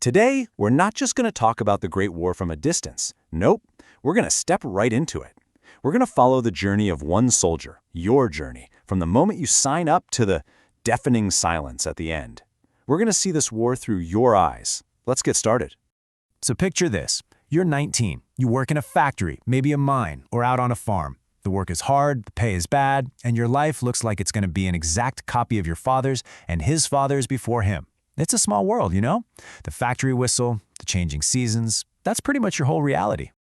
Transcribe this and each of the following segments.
Today, we're not just going to talk about the Great War from a distance. Nope, we're going to step right into it. We're going to follow the journey of one soldier, your journey, from the moment you sign up to the deafening silence at the end. We're going to see this war through your eyes. Let's get started. So picture this. You're 19. You work in a factory, maybe a mine, or out on a farm. The work is hard, the pay is bad, and your life looks like it's going to be an exact copy of your father's and his father's before him. It's a small world, you know? The factory whistle, the changing seasons, that's pretty much your whole reality.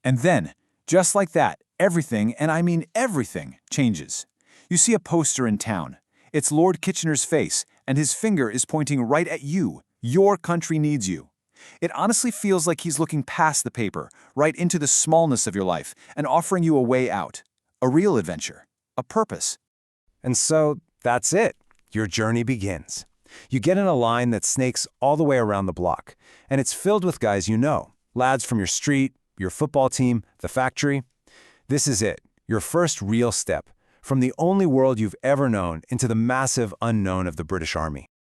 And then, just like that, everything, and I mean everything, changes. You see a poster in town. It's Lord Kitchener's face, and his finger is pointing right at you. Your country needs you. It honestly feels like he's looking past the paper, right into the smallness of your life, and offering you a way out. A real adventure. A purpose. And so, that's it. Your journey begins. You get in a line that snakes all the way around the block, and it's filled with guys you know, lads from your street, your football team, the factory. This is it, your first real step, from the only world you've ever known into the massive unknown of the British Army.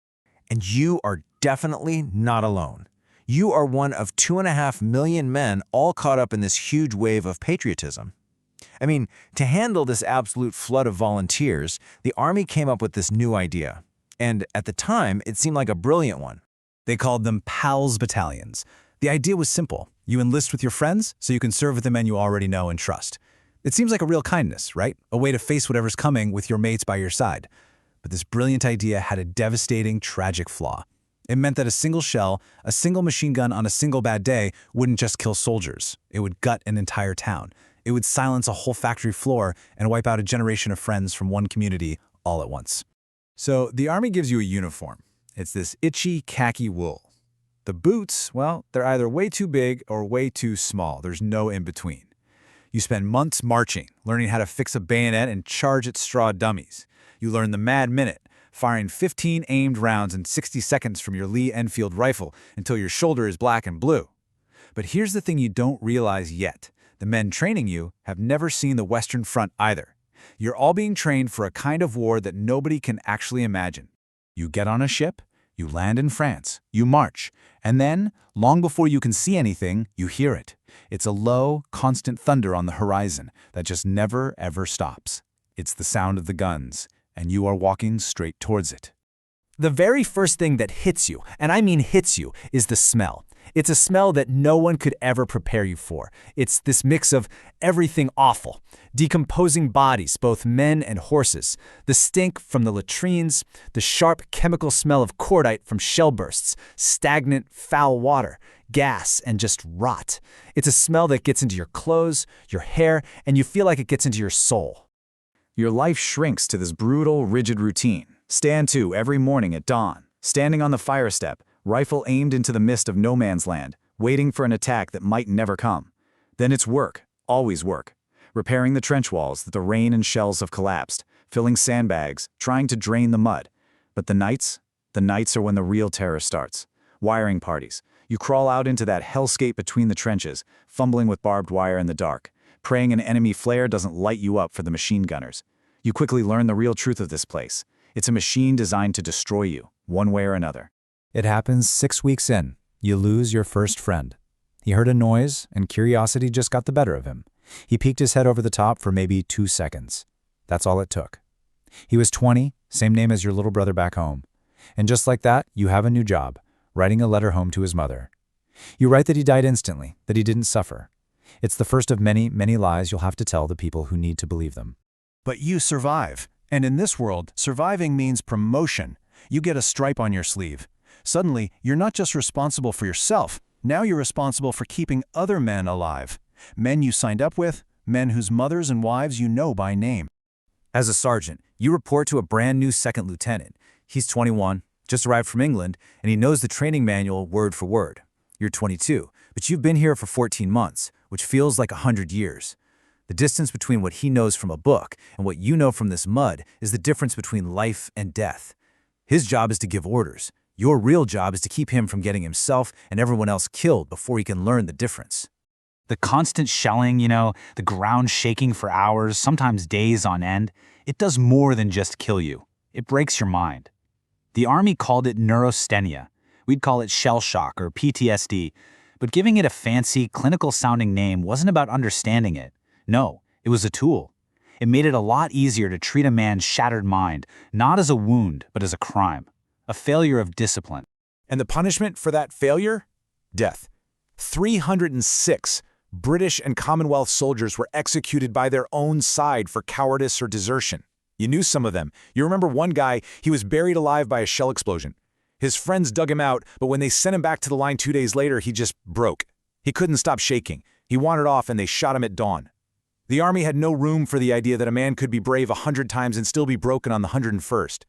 And you are definitely not alone. You are one of 2.5 million men all caught up in this huge wave of patriotism. I mean, to handle this absolute flood of volunteers, the Army came up with this new idea. And at the time, it seemed like a brilliant one. They called them PALS battalions. The idea was simple. You enlist with your friends so you can serve with the men you already know and trust. It seems like a real kindness, right? A way to face whatever's coming with your mates by your side. But this brilliant idea had a devastating, tragic flaw. It meant that a single shell, a single machine gun on a single bad day wouldn't just kill soldiers. It would gut an entire town. It would silence a whole factory floor and wipe out a generation of friends from one community all at once. So the Army gives you a uniform. It's this itchy khaki wool. The boots, well, they're either way too big or way too small. There's no in between. You spend months marching, learning how to fix a bayonet and charge at straw dummies. You learn the Mad Minute, firing 15 aimed rounds in 60 seconds from your Lee Enfield rifle until your shoulder is black and blue. But here's the thing you don't realize yet. The men training you have never seen the Western Front either. You're all being trained for a kind of war that nobody can actually imagine. You get on a ship, you land in France, you march, and then, long before you can see anything, you hear it. It's a low, constant thunder on the horizon that just never, ever stops. It's the sound of the guns, and you are walking straight towards it. The very first thing that hits you, and I mean hits you, is the smell. It's a smell that no one could ever prepare you for. It's this mix of everything awful, decomposing bodies, both men and horses, the stink from the latrines, the sharp chemical smell of cordite from shell bursts, stagnant, foul water, gas, and just rot. It's a smell that gets into your clothes, your hair, and you feel like it gets into your soul. Your life shrinks to this brutal, rigid routine. Stand to every morning at dawn, standing on the fire step, rifle aimed into the mist of no man's land, waiting for an attack that might never come. Then it's work, always work. Repairing the trench walls that the rain and shells have collapsed, filling sandbags, trying to drain the mud. But the nights are when the real terror starts. Wiring parties. You crawl out into that hellscape between the trenches, fumbling with barbed wire in the dark, praying an enemy flare doesn't light you up for the machine gunners. You quickly learn the real truth of this place. It's a machine designed to destroy you, one way or another. It happens 6 weeks in. You lose your first friend. He heard a noise, and curiosity just got the better of him. He peeked his head over the top for maybe 2 seconds. That's all it took. He was 20, same name as your little brother back home. And just like that, you have a new job, writing a letter home to his mother. You write that he died instantly, that he didn't suffer. It's the first of many, many lies you'll have to tell the people who need to believe them. But you survive. And in this world, surviving means promotion. You get a stripe on your sleeve. Suddenly, you're not just responsible for yourself. Now you're responsible for keeping other men alive. Men you signed up with, men whose mothers and wives you know by name. As a sergeant, you report to a brand new second lieutenant. He's 21, just arrived from England, and he knows the training manual word for word. You're 22, but you've been here for 14 months, which feels like 100 years. The distance between what he knows from a book and what you know from this mud is the difference between life and death. His job is to give orders. Your real job is to keep him from getting himself and everyone else killed before he can learn the difference. The constant shelling, the ground shaking for hours, sometimes days on end, it does more than just kill you. It breaks your mind. The Army called it neurasthenia, We'd call it shell shock or PTSD. But giving it a fancy, clinical-sounding name wasn't about understanding it. No, it was a tool. It made it a lot easier to treat a man's shattered mind, not as a wound, but as a crime. A failure of discipline. And the punishment for that failure? Death. 306 British and Commonwealth soldiers were executed by their own side for cowardice or desertion. You knew some of them. You remember one guy, he was buried alive by a shell explosion. His friends dug him out, but when they sent him back to the line 2 days later, he just broke. He couldn't stop shaking. He wandered off and they shot him at dawn. The army had no room for the idea that a man could be brave 100 times and still be broken on the 101st.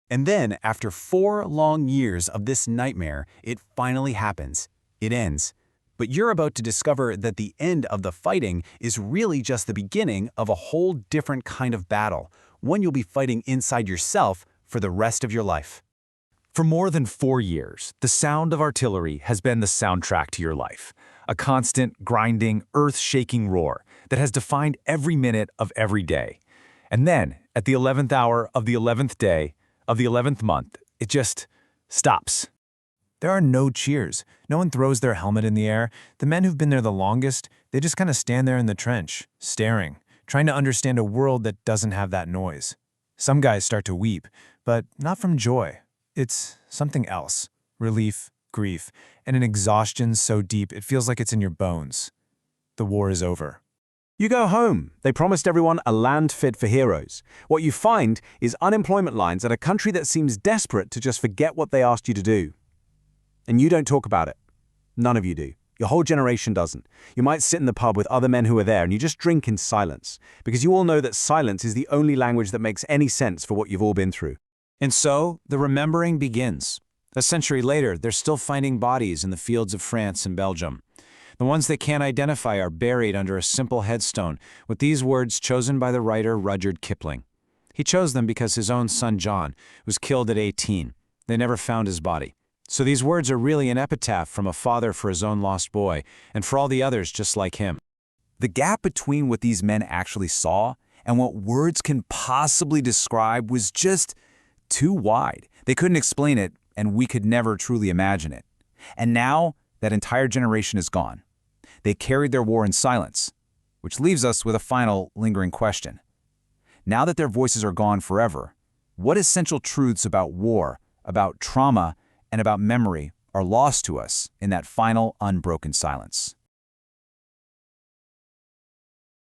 And then, after 4 long years of this nightmare, it finally happens. It ends. But you're about to discover that the end of the fighting is really just the beginning of a whole different kind of battle, one you'll be fighting inside yourself for the rest of your life. For more than 4 years, the sound of artillery has been the soundtrack to your life. A constant, grinding, earth-shaking roar that has defined every minute of every day. And then, at the 11th hour of the 11th day, of the 11th month, it just stops. There are no cheers. No one throws their helmet in the air. The men who've been there the longest, they just kind of stand there in the trench, staring, trying to understand a world that doesn't have that noise. Some guys start to weep, but not from joy. It's something else. Relief, grief, and an exhaustion so deep it feels like it's in your bones. The war is over. You go home. They promised everyone a land fit for heroes. What you find is unemployment lines at a country that seems desperate to just forget what they asked you to do. And you don't talk about it. None of you do. Your whole generation doesn't. You might sit in the pub with other men who are there and you just drink in silence, because you all know that silence is the only language that makes any sense for what you've all been through. And so, the remembering begins. A century later, they're still finding bodies in the fields of France and Belgium. The ones they can't identify are buried under a simple headstone with these words chosen by the writer Rudyard Kipling. He chose them because his own son John was killed at 18. They never found his body. So these words are really an epitaph from a father for his own lost boy, and for all the others just like him. The gap between what these men actually saw and what words can possibly describe was just too wide. They couldn't explain it, and we could never truly imagine it. And now, that entire generation is gone. They carried their war in silence, which leaves us with a final, lingering question. Now that their voices are gone forever, what essential truths about war, about trauma, and about memory are lost to us in that final, unbroken silence?